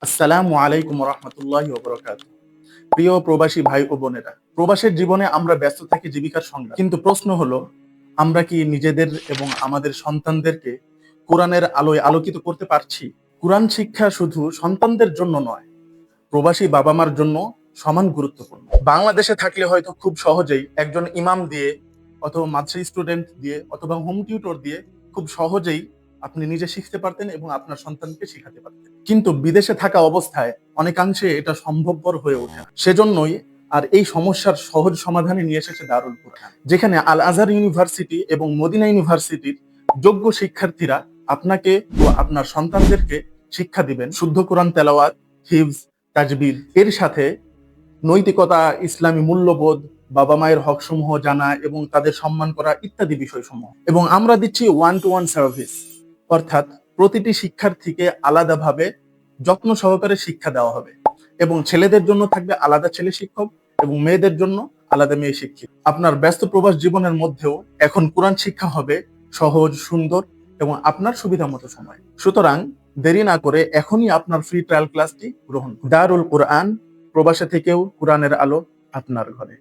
আসসালামু আলাইকুম রহমতুল্লাহি ওয়া বারাকাতুহু। প্রিয় প্রবাসী ভাই ও বোনেরা, প্রবাসের জীবনে আমরা ব্যস্ত থাকি জীবিকার সংগ্রাম, কিন্তু প্রশ্ন হলো, আমরা কি নিজেদের এবং আমাদের সন্তানদেরকে কোরআনের আলোয় আলোকিত করতে পারছি? কোরআন শিক্ষা শুধু সন্তানদের জন্য নয়, প্রবাসী বাবা মার জন্য সমান গুরুত্বপূর্ণ। বাংলাদেশে থাকলে হয়তো খুব সহজেই একজন ইমাম দিয়ে অথবা মাদ্রাসা স্টুডেন্ট দিয়ে অথবা হোম টিউটর দিয়ে খুব সহজেই আপনি নিজে শিখতে পারতেন এবং আপনার সন্তানকে শিখাতে পারতেন, কিন্তু বিদেশে থাকা অবস্থায় অনেকাংশে এটা সম্ভবপর হয়ে ওঠে না। সেজন্যই আর এই সমস্যার সহজ সমাধানে নিয়ে এসেছে দারুল কুরআন, যেখানে আল আজহার ইউনিভার্সিটি এবং মদিনা ইউনিভার্সিটির যোগ্য শিক্ষার্থীরা আপনাকে ও আপনার সন্তানদেরকে শিক্ষা দিবেন শুদ্ধ কোরআন তেলাওয়াত, হিফজ, তাজবিদ, এর সাথে নৈতিকতা, ইসলামী মূল্যবোধ, বাবা মায়ের হক সমূহ জানা এবং তাদের সম্মান করা ইত্যাদি বিষয়সমূহ। এবং আমরা দিচ্ছি 1-to-1 সার্ভিস, অর্থাৎ প্রতিটি শিক্ষার্থীকে আলাদাভাবে যত্ন সহকারে শিক্ষা দেওয়া হবে এবং ছেলেদের জন্য থাকবে আলাদা ছেলে শিক্ষক এবং মেয়েদের জন্য আলাদা মেয়ে শিক্ষক। আপনার ব্যস্ত প্রবাস জীবনের মধ্যেও এখন কোরআন শিক্ষা হবে সহজ, সুন্দর এবং আপনার সুবিধা মতো সময়। সুতরাং দেরি না করে এখনই আপনার ফ্রি ট্রায়াল ক্লাসটি গ্রহণ করুন। দারুল কুরআন, প্রবাসে থেকেও কোরআনের আলো আপনার ঘরে।